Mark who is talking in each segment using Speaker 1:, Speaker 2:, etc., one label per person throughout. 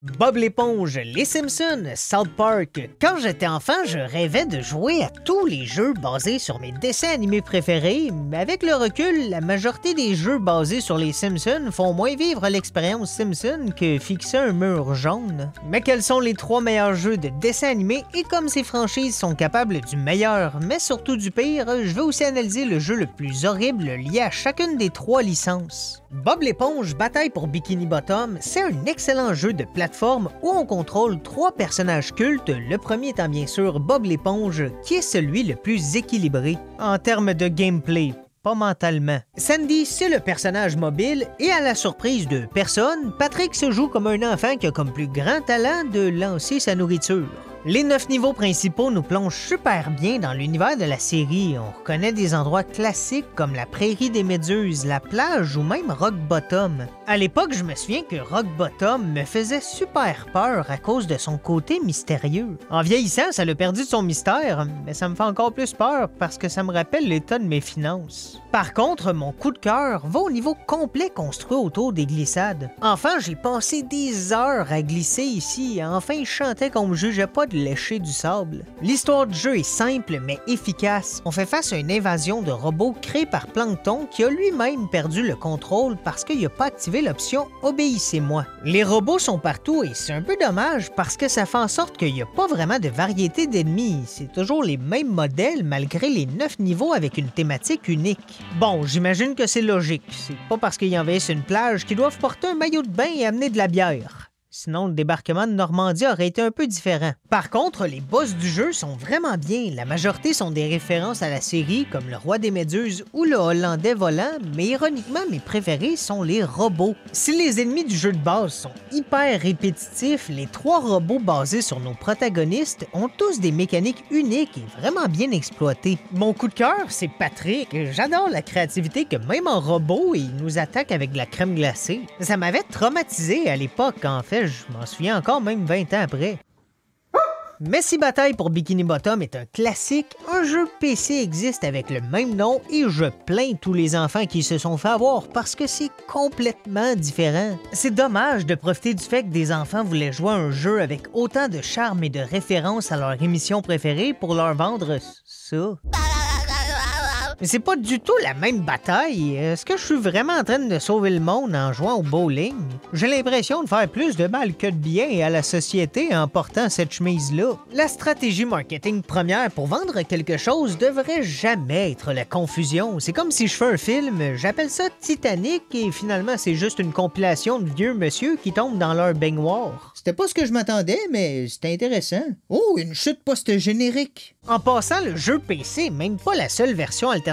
Speaker 1: Bob l'éponge, les Simpsons, South Park. Quand j'étais enfant, je rêvais de jouer à tous les jeux basés sur mes dessins animés préférés, mais avec le recul, la majorité des jeux basés sur les Simpsons font moins vivre l'expérience Simpson que fixer un mur jaune. Mais quels sont les 3 meilleurs jeux de dessins animés et comme ces franchises sont capables du meilleur, mais surtout du pire, je vais aussi analyser le jeu le plus horrible lié à chacune des 3 licences. Bob l'éponge Bataille pour Bikini Bottom, c'est un excellent jeu de plateforme où on contrôle 3 personnages cultes, le premier étant bien sûr Bob l'éponge, qui est celui le plus équilibré en termes de gameplay. Pas mentalement. Sandy, c'est le personnage mobile et à la surprise de personne, Patrick se joue comme un enfant qui a comme plus grand talent de lancer sa nourriture. Les 9 niveaux principaux nous plongent super bien dans l'univers de la série. On reconnaît des endroits classiques comme la prairie des méduses, la plage ou même Rock Bottom. À l'époque, je me souviens que Rock Bottom me faisait super peur à cause de son côté mystérieux. En vieillissant, ça l'a perdu de son mystère, mais ça me fait encore plus peur parce que ça me rappelle l'état de mes finances. Par contre, mon coup de cœur va au niveau complet construit autour des glissades. Enfin, j'ai passé des heures à glisser ici et enfin je chantais qu'on me jugeait pas de lécher du sable. L'histoire du jeu est simple mais efficace. On fait face à une invasion de robots créée par Plankton qui a lui-même perdu le contrôle parce qu'il n'a pas activé l'option « Obéissez-moi ». Les robots sont partout et c'est un peu dommage parce que ça fait en sorte qu'il n'y a pas vraiment de variété d'ennemis. C'est toujours les mêmes modèles malgré les 9 niveaux avec une thématique unique. Bon, j'imagine que c'est logique. C'est pas parce qu'ils envahissent une plage qu'ils doivent porter un maillot de bain et amener de la bière. Sinon, le débarquement de Normandie aurait été un peu différent. Par contre, les boss du jeu sont vraiment bien. La majorité sont des références à la série, comme le Roi des Méduses ou le Hollandais volant, mais ironiquement, mes préférés sont les robots. Si les ennemis du jeu de base sont hyper répétitifs, les 3 robots basés sur nos protagonistes ont tous des mécaniques uniques et vraiment bien exploitées. Mon coup de cœur, c'est Patrick. J'adore la créativité que même en robot, il nous attaque avec de la crème glacée. Ça m'avait traumatisé à l'époque, en fait. Je m'en souviens encore même 20 ans après. Mais si Bataille pour Bikini Bottom est un classique, un jeu PC existe avec le même nom et je plains tous les enfants qui se sont fait avoir parce que c'est complètement différent. C'est dommage de profiter du fait que des enfants voulaient jouer à un jeu avec autant de charme et de référence à leur émission préférée pour leur vendre ça. Mais c'est pas du tout la même bataille. Est-ce que je suis vraiment en train de sauver le monde en jouant au bowling? J'ai l'impression de faire plus de mal que de bien à la société en portant cette chemise-là. La stratégie marketing première pour vendre quelque chose devrait jamais être la confusion. C'est comme si je fais un film, j'appelle ça Titanic et finalement c'est juste une compilation de vieux monsieur qui tombent dans leur baignoire. C'était pas ce que je m'attendais, mais c'était intéressant. Oh, une chute post-générique! En passant, le jeu PC n'est même pas la seule version alternative.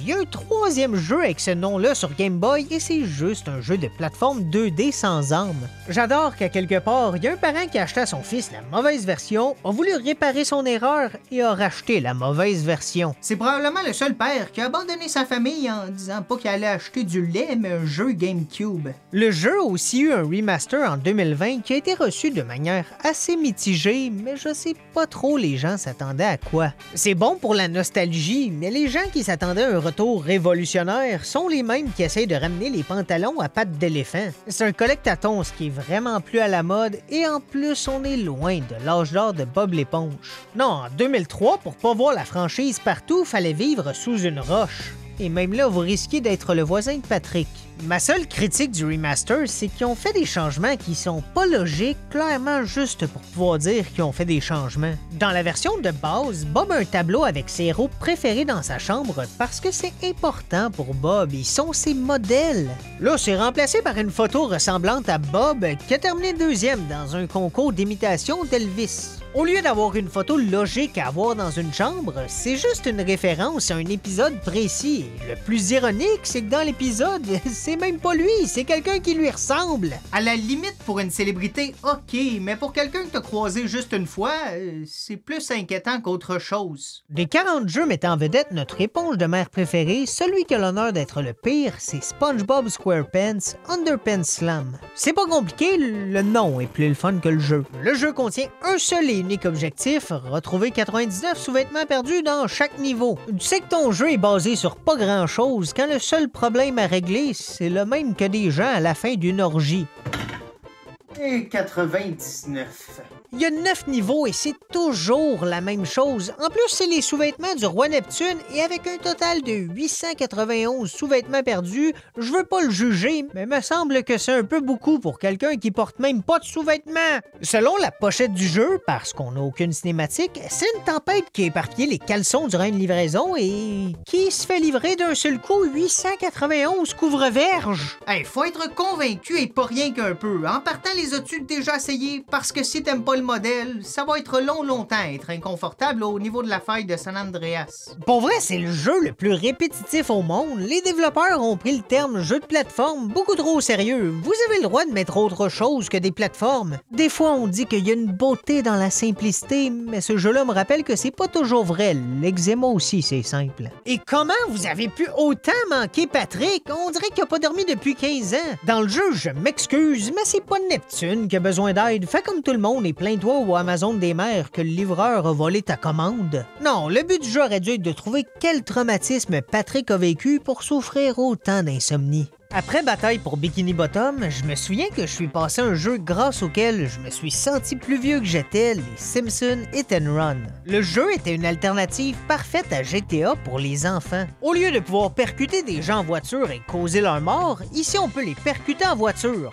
Speaker 1: Il y a un 3e jeu avec ce nom-là sur Game Boy et c'est juste un jeu de plateforme 2D sans âme. J'adore qu'à quelque part, il y a un parent qui a acheté à son fils la mauvaise version, a voulu réparer son erreur et a racheté la mauvaise version. C'est probablement le seul père qui a abandonné sa famille en disant pas qu'il allait acheter du lait, mais un jeu GameCube. Le jeu a aussi eu un remaster en 2020 qui a été reçu de manière assez mitigée, mais je sais pas trop les gens s'attendaient à quoi. C'est bon pour la nostalgie, mais les gens qui s'attendaient à un retour révolutionnaire sont les mêmes qui essayent de ramener les pantalons à pattes d'éléphant. C'est un collectathon, ce qui est vraiment plus à la mode, et en plus, on est loin de l'âge d'or de Bob l'éponge. Non, en 2003, pour pas voir la franchise partout, fallait vivre sous une roche. Et même là, vous risquez d'être le voisin de Patrick. Ma seule critique du remaster, c'est qu'ils ont fait des changements qui sont pas logiques, clairement juste pour pouvoir dire qu'ils ont fait des changements. Dans la version de base, Bob a un tableau avec ses héros préférés dans sa chambre parce que c'est important pour Bob, ils sont ses modèles. Là, c'est remplacé par une photo ressemblante à Bob qui a terminé 2e dans un concours d'imitation d'Elvis. Au lieu d'avoir une photo logique à avoir dans une chambre, c'est juste une référence à un épisode précis. Le plus ironique, c'est que dans l'épisode, c'est même pas lui, c'est quelqu'un qui lui ressemble. À la limite, pour une célébrité, ok, mais pour quelqu'un que t'as croisé juste une fois, c'est plus inquiétant qu'autre chose. Des 40 jeux mettant en vedette notre éponge de mer préférée, celui qui a l'honneur d'être le pire, c'est SpongeBob SquarePants Underpants Slam. C'est pas compliqué, le nom est plus le fun que le jeu. Le jeu contient un seul et unique objectif, retrouver 99 sous-vêtements perdus dans chaque niveau. Tu sais que ton jeu est basé sur pas grand-chose quand le seul problème à régler, c'est le même que des gens à la fin d'une orgie.
Speaker 2: Et 99.
Speaker 1: Il y a 9 niveaux et c'est toujours la même chose. En plus, c'est les sous-vêtements du roi Neptune et avec un total de 891 sous-vêtements perdus, je veux pas le juger, mais me semble que c'est un peu beaucoup pour quelqu'un qui porte même pas de sous-vêtements. Selon la pochette du jeu, parce qu'on n'a aucune cinématique, c'est une tempête qui a éparpillé les caleçons durant une livraison et qui se fait livrer d'un seul coup 891 couvre-verges.
Speaker 3: Hey, faut être convaincu et pas rien qu'un peu. En partant, les as-tu déjà essayé? Parce que si t'aimes pas le modèle, ça va être longtemps être inconfortable au niveau de la faille de San Andreas.
Speaker 1: Pour vrai, c'est le jeu le plus répétitif au monde. Les développeurs ont pris le terme jeu de plateforme beaucoup trop au sérieux. Vous avez le droit de mettre autre chose que des plateformes. Des fois, on dit qu'il y a une beauté dans la simplicité, mais ce jeu-là me rappelle que c'est pas toujours vrai. L'eczéma aussi, c'est simple. Et comment vous avez pu autant manquer Patrick? On dirait qu'il a pas dormi depuis 15 ans. Dans le jeu, je m'excuse, mais c'est pas Neptune qui a besoin d'aide. Fais comme tout le monde et plains-toi au Amazon des mers que le livreur a volé ta commande. Non, le but du jeu aurait dû être de trouver quel traumatisme Patrick a vécu pour souffrir autant d'insomnie. Après Bataille pour Bikini Bottom, je me souviens que je suis passé un jeu grâce auquel je me suis senti plus vieux que j'étais, les Simpsons Hit and Run. Le jeu était une alternative parfaite à GTA pour les enfants. Au lieu de pouvoir percuter des gens en voiture et causer leur mort, ici on peut les percuter en voiture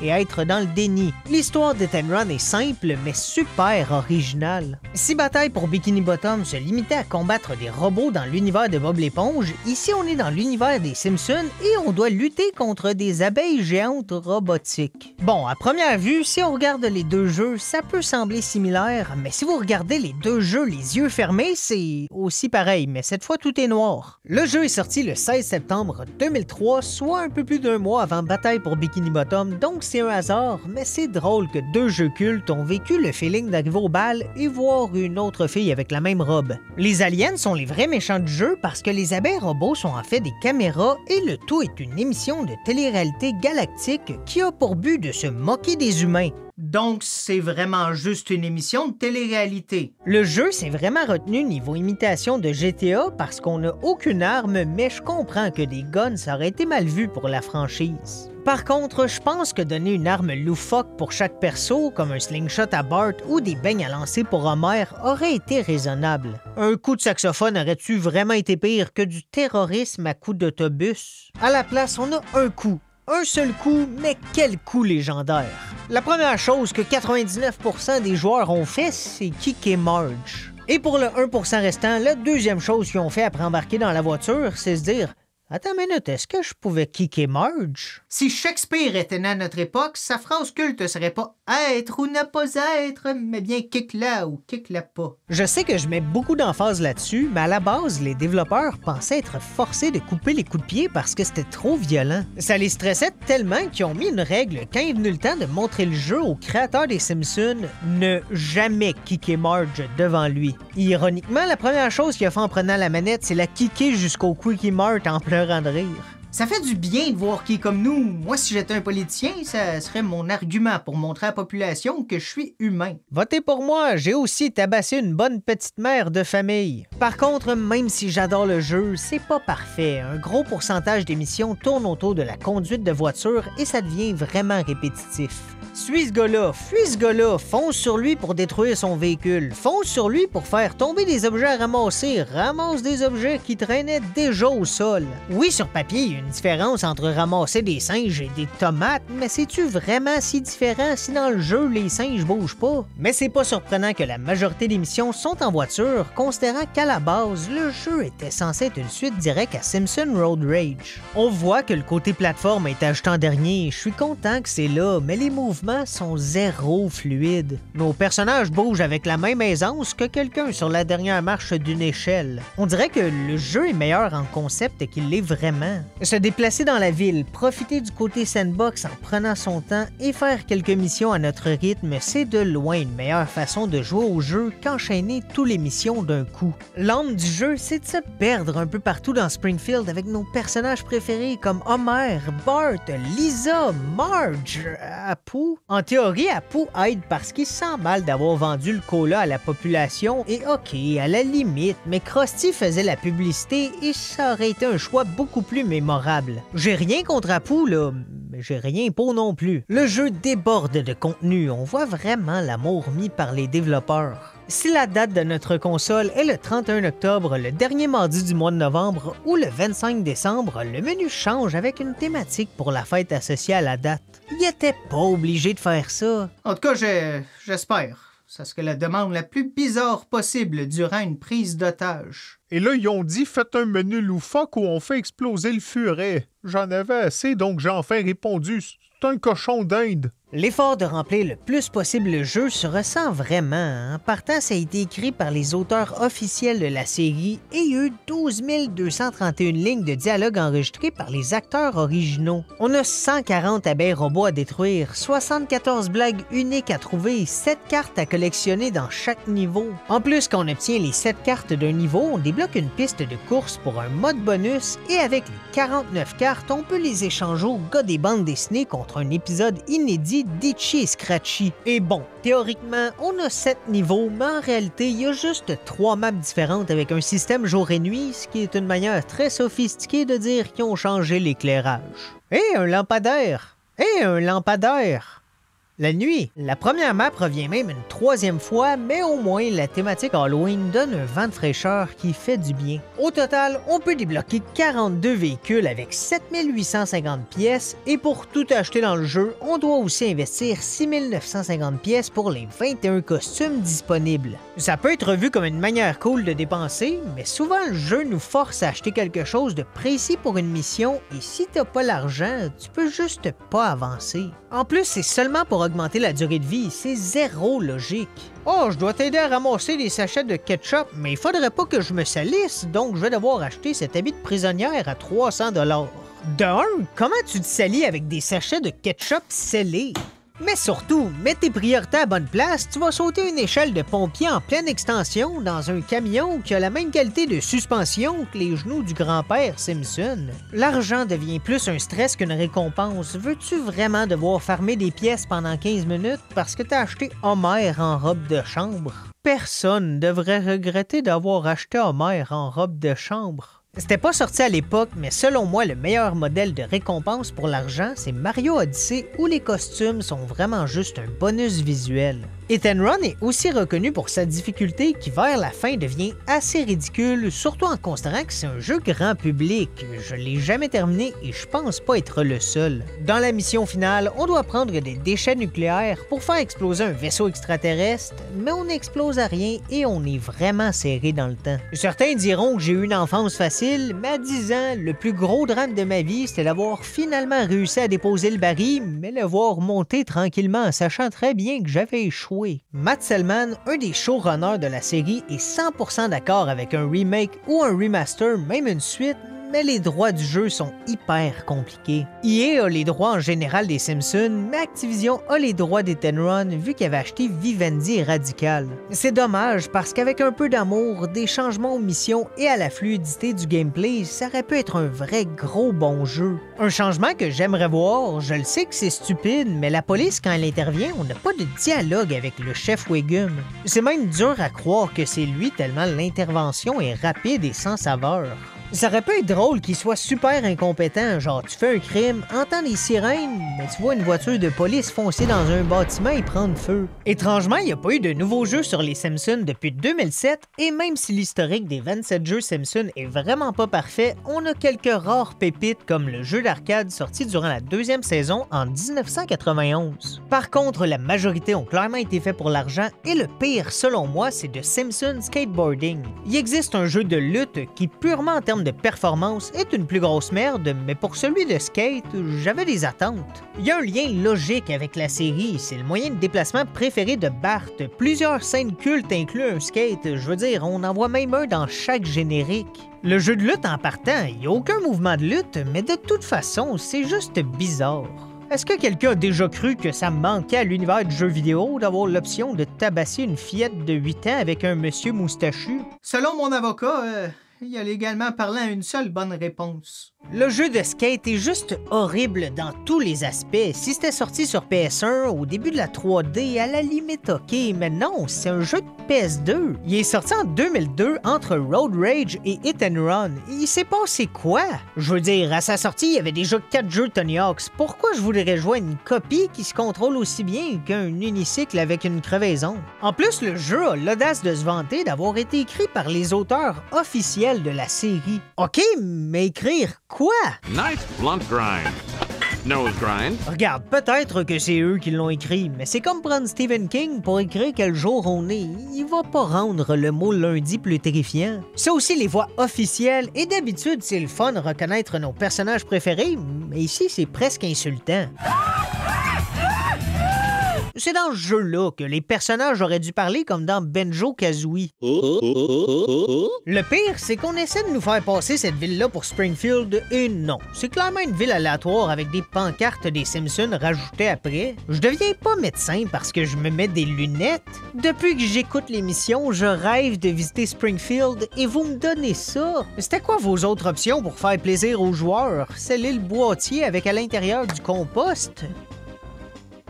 Speaker 1: et être dans le déni. L'histoire de Hit and Run est simple, mais super originale. Si Bataille pour Bikini Bottom se limitait à combattre des robots dans l'univers de Bob l'éponge, ici on est dans l'univers des Simpsons et on doit lutter contre des abeilles géantes robotiques. Bon, à première vue, si on regarde les deux jeux, ça peut sembler similaire, mais si vous regardez les deux jeux les yeux fermés, c'est aussi pareil, mais cette fois tout est noir. Le jeu est sorti le 16 septembre 2003, soit un peu plus d'un mois avant Bataille pour Bikini Bottom, donc c'est un hasard, mais c'est drôle que deux jeux cultes ont vécu le feeling d'arriver au bal et voir une autre fille avec la même robe. Les aliens sont les vrais méchants du jeu parce que les abeilles robots sont en fait des caméras et le tout est une émission de télé-réalité galactique qui a pour but de se moquer des humains.
Speaker 3: Donc, c'est vraiment juste une émission de télé-réalité.
Speaker 1: Le jeu s'est vraiment retenu niveau imitation de GTA parce qu'on n'a aucune arme, mais je comprends que des guns ça aurait été mal vu pour la franchise. Par contre, je pense que donner une arme loufoque pour chaque perso, comme un slingshot à Bart ou des beignes à lancer pour Homer, aurait été raisonnable. Un coup de saxophone aurait-tu vraiment été pire que du terrorisme à coups d'autobus? À la place, on a un coup. Un seul coup, mais quel coup légendaire! La première chose que 99% des joueurs ont fait, c'est kicker Marge. Et pour le 1% restant, la deuxième chose qu'ils ont fait après embarquer dans la voiture, c'est se dire « Attends une minute, est-ce que je pouvais kicker Marge? »
Speaker 3: Si Shakespeare était né à notre époque, sa phrase culte serait pas « être ou ne pas être », mais bien « kick-la » ou « kick-la pas ».
Speaker 1: Je sais que je mets beaucoup d'emphase là-dessus, mais à la base, les développeurs pensaient être forcés de couper les coups de pied parce que c'était trop violent. Ça les stressait tellement qu'ils ont mis une règle quand est venu le temps de montrer le jeu aux créateurs des Simpsons, ne jamais kicker Marge devant lui. Ironiquement, la première chose qu'il a fait en prenant la manette, c'est la kicker jusqu'au Quickie Mart en pleurant de rire.
Speaker 3: Ça fait du bien de voir qui est comme nous. Moi, si j'étais un politicien, ça serait mon argument pour montrer à la population que je suis humain.
Speaker 1: Votez pour moi, j'ai aussi tabassé une bonne petite mère de famille. Par contre, même si j'adore le jeu, c'est pas parfait. Un gros pourcentage des missions tourne autour de la conduite de voiture et ça devient vraiment répétitif. Suis ce gars-là, fuis ce gars-là, fonce sur lui pour détruire son véhicule, fonce sur lui pour faire tomber des objets à ramasser, ramasse des objets qui traînaient déjà au sol. Oui, sur papier, il y a une différence entre ramasser des singes et des tomates, mais c'est-tu vraiment si différent si dans le jeu les singes bougent pas? Mais c'est pas surprenant que la majorité des missions sont en voiture, considérant qu'à la base, le jeu était censé être une suite directe à Simpson Road Rage. On voit que le côté plateforme est ajouté en dernier, je suis content que c'est là, mais les mouvements sont zéro fluides. Nos personnages bougent avec la même aisance que quelqu'un sur la dernière marche d'une échelle. On dirait que le jeu est meilleur en concept qu'il l'est vraiment. Se déplacer dans la ville, profiter du côté sandbox en prenant son temps et faire quelques missions à notre rythme, c'est de loin une meilleure façon de jouer au jeu qu'enchaîner toutes les missions d'un coup. L'âme du jeu, c'est de se perdre un peu partout dans Springfield avec nos personnages préférés comme Homer, Bart, Lisa, Marge, Apu. En théorie, Apu aide parce qu'il se sent mal d'avoir vendu le cola à la population et ok, à la limite, mais Krusty faisait la publicité et ça aurait été un choix beaucoup plus mémorable. J'ai rien contre Apu, là, j'ai rien pour non plus. Le jeu déborde de contenu, on voit vraiment l'amour mis par les développeurs. Si la date de notre console est le 31 octobre, le dernier mardi du mois de novembre ou le 25 décembre, le menu change avec une thématique pour la fête associée à la date. Il était pas obligé de faire ça.
Speaker 3: En tout cas, j'espère. Ça serait la demande la plus bizarre possible durant une prise d'otage.
Speaker 4: Et là, ils ont dit « Faites un menu loufoque où on fait exploser le furet ». J'en avais assez, donc j'ai enfin répondu « C'est un cochon d'Inde ».
Speaker 1: L'effort de remplir le plus possible le jeu se ressent vraiment. En partant, ça a été écrit par les auteurs officiels de la série et il y a eu 12 231 lignes de dialogue enregistrées par les acteurs originaux. On a 140 abeilles robots à détruire, 74 blagues uniques à trouver, 7 cartes à collectionner dans chaque niveau. En plus, quand on obtient les 7 cartes d'un niveau, on débloque une piste de course pour un mode bonus et avec les 49 cartes, on peut les échanger au gars des bandes dessinées contre un épisode inédit d'Itchy et Scratchy. Et bon, théoriquement, on a 7 niveaux, mais en réalité, il y a juste 3 maps différentes avec un système jour et nuit, ce qui est une manière très sophistiquée de dire qu'ils ont changé l'éclairage. Et un lampadaire! Et un lampadaire! La nuit, la première map revient même une 3e fois, mais au moins la thématique Halloween donne un vent de fraîcheur qui fait du bien. Au total, on peut débloquer 42 véhicules avec 7850 pièces et pour tout acheter dans le jeu, on doit aussi investir 6950 pièces pour les 21 costumes disponibles. Ça peut être vu comme une manière cool de dépenser, mais souvent le jeu nous force à acheter quelque chose de précis pour une mission et si t'as pas l'argent, tu peux juste pas avancer. En plus, c'est seulement pour augmenter la durée de vie, c'est zéro logique. Oh, je dois t'aider à ramasser des sachets de ketchup, mais il faudrait pas que je me salisse, donc je vais devoir acheter cet habit de prisonnière à 300 $. De un, comment tu te salis avec des sachets de ketchup scellés? Mais surtout, mets tes priorités à bonne place, tu vas sauter une échelle de pompier en pleine extension dans un camion qui a la même qualité de suspension que les genoux du grand-père Simpson. L'argent devient plus un stress qu'une récompense. Veux-tu vraiment devoir farmer des pièces pendant 15 minutes parce que t'as acheté Homer en robe de chambre? Personne devrait regretter d'avoir acheté Homer en robe de chambre. C'était pas sorti à l'époque, mais selon moi, le meilleur modèle de récompense pour l'argent, c'est Mario Odyssey où les costumes sont vraiment juste un bonus visuel. Hit and Run est aussi reconnu pour sa difficulté qui vers la fin devient assez ridicule, surtout en considérant que c'est un jeu grand public. Je l'ai jamais terminé et je pense pas être le seul. Dans la mission finale, on doit prendre des déchets nucléaires pour faire exploser un vaisseau extraterrestre, mais on n'explose à rien et on est vraiment serré dans le temps. Certains diront que j'ai eu une enfance facile, mais à 10 ans, le plus gros drame de ma vie, c'était d'avoir finalement réussi à déposer le baril, mais le voir monter tranquillement en sachant très bien que j'avais échoué. Matt Selman, un des showrunners de la série, est 100% d'accord avec un remake ou un remaster, même une suite, mais les droits du jeu sont hyper compliqués. EA a les droits en général des Simpsons, mais Activision a les droits des Hit and Run vu qu'il avait acheté Vivendi et Radical. C'est dommage parce qu'avec un peu d'amour, des changements aux missions et à la fluidité du gameplay, ça aurait pu être un vrai gros bon jeu. Un changement que j'aimerais voir, je le sais que c'est stupide, mais la police quand elle intervient, on n'a pas de dialogue avec le chef Wiggum. C'est même dur à croire que c'est lui tellement l'intervention est rapide et sans saveur. Ça aurait pu être drôle qu'il soit super incompétent, genre tu fais un crime, entends des sirènes, mais tu vois une voiture de police foncer dans un bâtiment et prendre feu. Étrangement, il n'y a pas eu de nouveaux jeux sur les Simpsons depuis 2007, et même si l'historique des 27 jeux Simpsons est vraiment pas parfait, on a quelques rares pépites comme le jeu d'arcade sorti durant la 2e saison en 1991. Par contre, la majorité ont clairement été faits pour l'argent, et le pire selon moi, c'est de Simpsons Skateboarding. Il existe un jeu de lutte qui, purement en termes de performance, est une plus grosse merde, mais pour celui de skate, j'avais des attentes. Il y a un lien logique avec la série, c'est le moyen de déplacement préféré de Bart. Plusieurs scènes cultes incluent un skate, je veux dire, on en voit même un dans chaque générique. Le jeu de lutte en partant, il n'y a aucun mouvement de lutte, mais de toute façon, c'est juste bizarre. Est-ce que quelqu'un a déjà cru que ça manquait à l'univers du jeu vidéo d'avoir l'option de tabasser une fillette de 8 ans avec un monsieur moustachu?
Speaker 3: Selon mon avocat, il y a légalement parlant une seule bonne réponse.
Speaker 1: Le jeu de skate est juste horrible dans tous les aspects. Si c'était sorti sur PS1 au début de la 3D, à la limite ok, mais non, c'est un jeu de PS2. Il est sorti en 2002 entre Road Rage et Hit and Run. Il s'est passé quoi? Je veux dire, à sa sortie, il y avait déjà 4 jeux Tony Hawk's. Pourquoi je voudrais jouer à une copie qui se contrôle aussi bien qu'un unicycle avec une crevaison? En plus, le jeu a l'audace de se vanter d'avoir été écrit par les auteurs officiels de la série. Ok, mais écrire quoi?
Speaker 5: Nice blunt grind. Nose grind.
Speaker 1: Regarde, peut-être que c'est eux qui l'ont écrit, mais c'est comme prendre Stephen King pour écrire quel jour on est. Il va pas rendre le mot lundi plus terrifiant. C'est aussi les voix officielles, et d'habitude, c'est le fun de reconnaître nos personnages préférés, mais ici, c'est presque insultant. C'est dans ce jeu-là que les personnages auraient dû parler comme dans Banjo-Kazooie. Le pire, c'est qu'on essaie de nous faire passer cette ville-là pour Springfield, et non. C'est clairement une ville aléatoire avec des pancartes des Simpsons rajoutées après. Je deviens pas médecin parce que je me mets des lunettes. Depuis que j'écoute l'émission, je rêve de visiter Springfield et vous me donnez ça. C'était quoi vos autres options pour faire plaisir aux joueurs? Sceller le boîtier avec à l'intérieur du compost?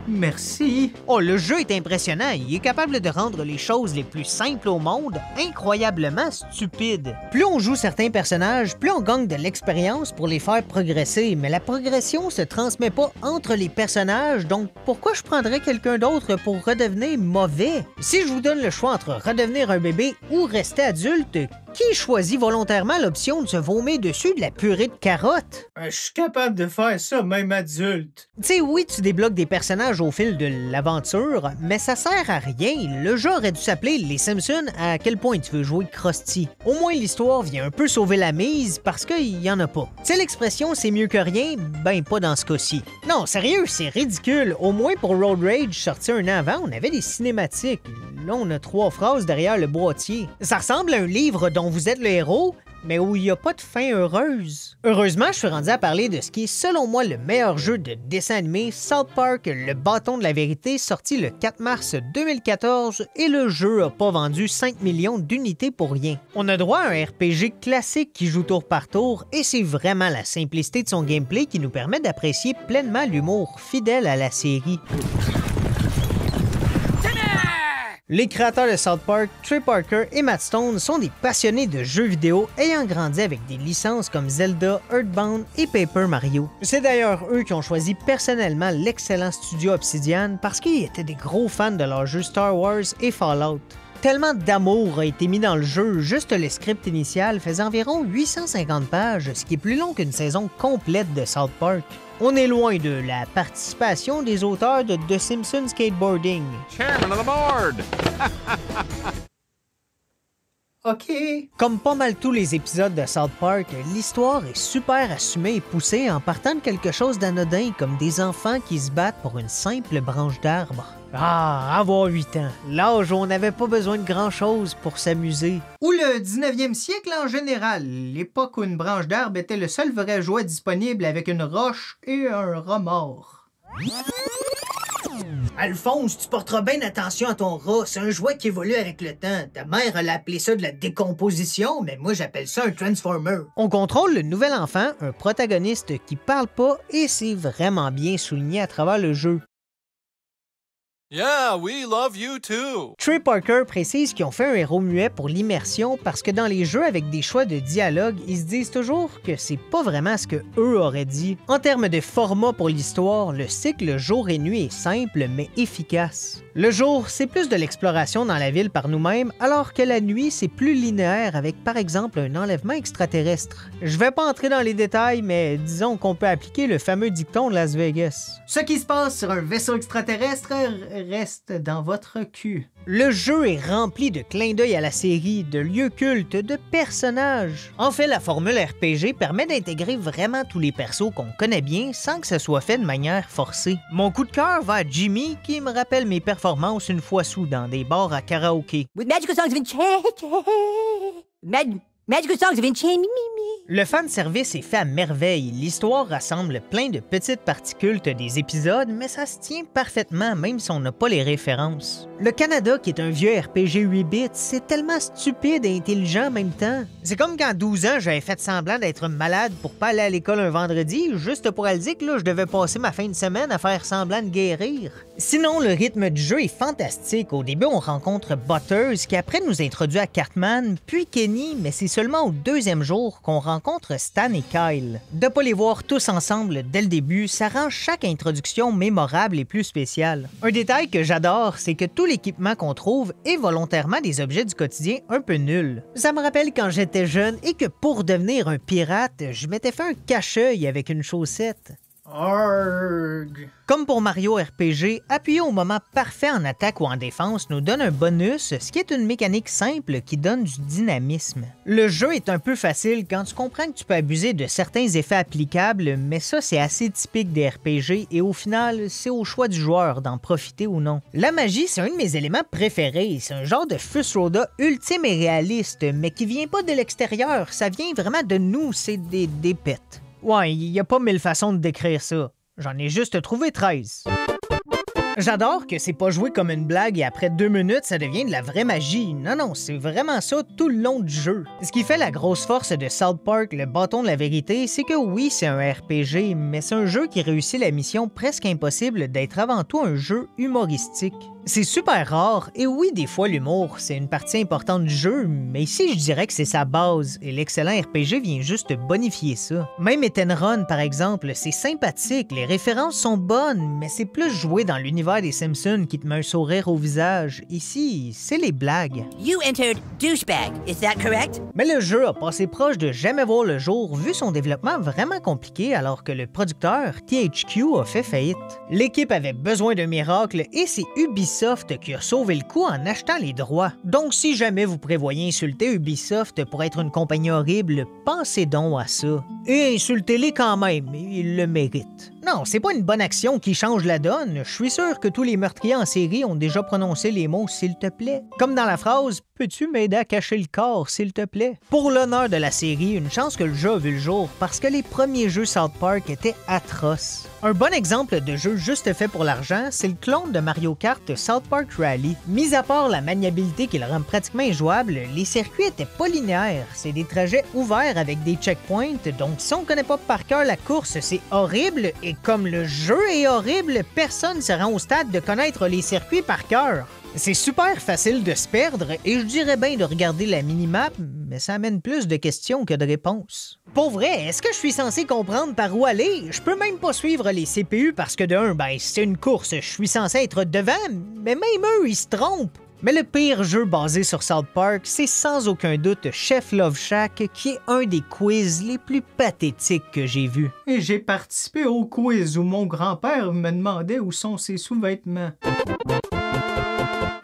Speaker 3: Merci.
Speaker 1: Oh, le jeu est impressionnant. Il est capable de rendre les choses les plus simples au monde incroyablement stupides. Plus on joue certains personnages, plus on gagne de l'expérience pour les faire progresser, mais la progression se transmet pas entre les personnages, donc pourquoi je prendrais quelqu'un d'autre pour redevenir mauvais? Si je vous donne le choix entre redevenir un bébé ou rester adulte, qui choisit volontairement l'option de se vomir dessus de la purée de carottes?
Speaker 2: Je suis capable de faire ça, même adulte.
Speaker 1: Tu sais, oui, tu débloques des personnages au fil de l'aventure, mais ça sert à rien. Le jeu aurait dû s'appeler Les Simpsons à quel point tu veux jouer Krusty. Au moins, l'histoire vient un peu sauver la mise parce qu'il y en a pas. Tu sais, l'expression « c'est mieux que rien », ben pas dans ce cas-ci. Non, sérieux, c'est ridicule. Au moins pour Road Rage, sorti un an avant, on avait des cinématiques. Là, on a 3 phrases derrière le boîtier. Ça ressemble à un livre dont vous êtes le héros, mais où il n'y a pas de fin heureuse. Heureusement, je suis rendu à parler de ce qui est selon moi le meilleur jeu de dessin animé, South Park, le bâton de la vérité, sorti le 4 mars 2014, et le jeu a pas vendu 5 millions d'unités pour rien. On a droit à un RPG classique qui joue tour par tour, et c'est vraiment la simplicité de son gameplay qui nous permet d'apprécier pleinement l'humour fidèle à la série. Les créateurs de South Park, Trey Parker et Matt Stone sont des passionnés de jeux vidéo ayant grandi avec des licences comme Zelda, Earthbound et Paper Mario. C'est d'ailleurs eux qui ont choisi personnellement l'excellent studio Obsidian parce qu'ils étaient des gros fans de leurs jeux Star Wars et Fallout. Tellement d'amour a été mis dans le jeu, juste le script initial faisait environ 850 pages, ce qui est plus long qu'une saison complète de South Park. On est loin de la participation des auteurs de The Simpsons Skateboarding.
Speaker 5: Chairman of the board.
Speaker 3: OK.
Speaker 1: Comme pas mal tous les épisodes de South Park, l'histoire est super assumée et poussée en partant de quelque chose d'anodin comme des enfants qui se battent pour une simple branche d'arbre. Ah, avoir 8 ans, l'âge où on n'avait pas besoin de grand-chose pour s'amuser.
Speaker 3: Ou le 19e siècle en général, l'époque où une branche d'arbre était le seul vrai jouet disponible avec une roche et un remords.
Speaker 2: Alphonse, tu porteras bien attention à ton rat. C'est un jouet qui évolue avec le temps. Ta mère, elle a appelé ça de la décomposition, mais moi, j'appelle ça un transformer.
Speaker 1: On contrôle le nouvel enfant, un protagoniste qui parle pas, et c'est vraiment bien souligné à travers le jeu.
Speaker 6: Yeah, we love you too.
Speaker 1: Trey Parker précise qu'ils ont fait un héros muet pour l'immersion parce que dans les jeux avec des choix de dialogue, ils se disent toujours que c'est pas vraiment ce que eux auraient dit. En termes de format pour l'histoire, le cycle jour et nuit est simple mais efficace. Le jour, c'est plus de l'exploration dans la ville par nous-mêmes, alors que la nuit, c'est plus linéaire avec par exemple un enlèvement extraterrestre. Je vais pas entrer dans les détails, mais disons qu'on peut appliquer le fameux dicton de Las Vegas.
Speaker 3: Ce qui se passe sur un vaisseau extraterrestre reste dans votre cul.
Speaker 1: Le jeu est rempli de clins d'œil à la série, de lieux cultes, de personnages. En fait, la formule RPG permet d'intégrer vraiment tous les persos qu'on connaît bien sans que ce soit fait de manière forcée. Mon coup de cœur va à Jimmy qui me rappelle mes performances une fois sous dans des bars à karaoké.
Speaker 7: With magical songs of enchantment. Magical songs of enchantment.
Speaker 1: Le fanservice est fait à merveille. L'histoire rassemble plein de petites parties cultes des épisodes, mais ça se tient parfaitement même si on n'a pas les références. Le Canada, qui est un vieux RPG 8 bits, c'est tellement stupide et intelligent en même temps. C'est comme quand à 12 ans, j'avais fait semblant d'être malade pour pas aller à l'école un vendredi, juste pour réaliser que là, je devais passer ma fin de semaine à faire semblant de guérir. Sinon, le rythme du jeu est fantastique. Au début, on rencontre Butters, qui après nous introduit à Cartman, puis Kenny, mais c'est seulement au deuxième jour qu'on rencontre Stan et Kyle. De pas les voir tous ensemble dès le début, ça rend chaque introduction mémorable et plus spéciale. Un détail que j'adore, c'est que tout l'équipement qu'on trouve est volontairement des objets du quotidien un peu nuls. Ça me rappelle quand j'étais jeune et que pour devenir un pirate, je m'étais fait un cache-œil avec une chaussette.
Speaker 3: Arrgh.
Speaker 1: Comme pour Mario RPG, appuyer au moment parfait en attaque ou en défense nous donne un bonus, ce qui est une mécanique simple qui donne du dynamisme. Le jeu est un peu facile quand tu comprends que tu peux abuser de certains effets applicables, mais ça c'est assez typique des RPG et au final, c'est au choix du joueur d'en profiter ou non. La magie, c'est un de mes éléments préférés, c'est un genre de Fusroda ultime et réaliste, mais qui vient pas de l'extérieur, ça vient vraiment de nous, c'est des pets. Ouais, il n'y a pas 1000 façons de décrire ça. J'en ai juste trouvé 13. J'adore que c'est pas joué comme une blague et après 2 minutes, ça devient de la vraie magie. Non, c'est vraiment ça tout le long du jeu. Ce qui fait la grosse force de South Park, le bâton de la vérité, c'est que oui, c'est un RPG, mais c'est un jeu qui réussit la mission presque impossible d'être avant tout un jeu humoristique. C'est super rare, et oui, des fois l'humour, c'est une partie importante du jeu, mais ici je dirais que c'est sa base, et l'excellent RPG vient juste bonifier ça. Même Ethan Run, par exemple, c'est sympathique, les références sont bonnes, mais c'est plus joué dans l'univers des Simpsons qui te met un sourire au visage. Ici, c'est les blagues.
Speaker 7: You entered douchebag, is that correct?
Speaker 1: Mais le jeu a passé proche de jamais voir le jour, vu son développement vraiment compliqué alors que le producteur, THQ, a fait faillite. L'équipe avait besoin d'un miracle, et c'est Ubisoft qui a sauvé le coup en achetant les droits. Donc si jamais vous prévoyez insulter Ubisoft pour être une compagnie horrible, pensez donc à ça. Et insultez-les quand même, ils le méritent. Non, c'est pas une bonne action qui change la donne. Je suis sûr que tous les meurtriers en série ont déjà prononcé les mots « s'il te plaît ». Comme dans la phrase « Peux-tu m'aider à cacher le corps, s'il te plaît ». Pour l'honneur de la série, une chance que le jeu a vu le jour parce que les premiers jeux South Park étaient atroces. Un bon exemple de jeu juste fait pour l'argent, c'est le clone de Mario Kart South Park Rally. Mis à part la maniabilité qui le rend pratiquement injouable, les circuits étaient pas linéaires. C'est des trajets ouverts avec des checkpoints, donc si on connaît pas par cœur la course, c'est horrible, et comme le jeu est horrible, personne ne se rend au stade de connaître les circuits par cœur. C'est super facile de se perdre et je dirais bien de regarder la minimap, mais ça amène plus de questions que de réponses. Pour vrai, est-ce que je suis censé comprendre par où aller? Je peux même pas suivre les CPU parce que de un, c'est une course, je suis censé être devant, mais même eux, ils se trompent. Mais le pire jeu basé sur South Park, c'est sans aucun doute Chef Love Shack, qui est un des quiz les plus pathétiques que j'ai vus.
Speaker 3: Et j'ai participé au quiz où mon grand-père me demandait où sont ses sous-vêtements.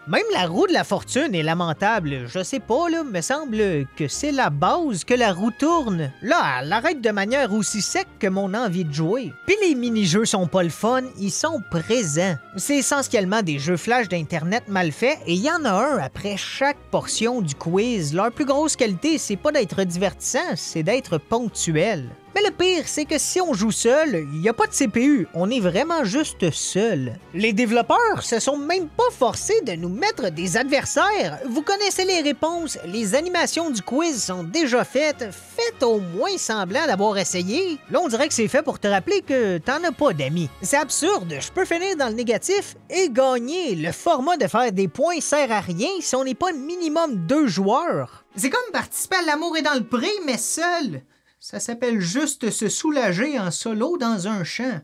Speaker 1: Même la roue de la fortune est lamentable. Je sais pas, là, me semble que c'est la base que la roue tourne. Là, elle arrête de manière aussi sec que mon envie de jouer. Puis les mini-jeux sont pas le fun, ils sont présents. C'est essentiellement des jeux flash d'internet mal faits et il y en a un après chaque portion du quiz. Leur plus grosse qualité, c'est pas d'être divertissant, c'est d'être ponctuel. Mais le pire, c'est que si on joue seul, il n'y a pas de CPU, on est vraiment juste seul. Les développeurs se sont même pas forcés de nous mettre des adversaires. Vous connaissez les réponses, les animations du quiz sont déjà faites, faites au moins semblant d'avoir essayé. Là, on dirait que c'est fait pour te rappeler que t'en as pas d'amis. C'est absurde, je peux finir dans le négatif et gagner. Le format de faire des points sert à rien si on n'est pas minimum 2 joueurs.
Speaker 3: C'est comme participer à L'amour est dans le pré, mais seul. Ça s'appelle juste se soulager en solo dans un champ.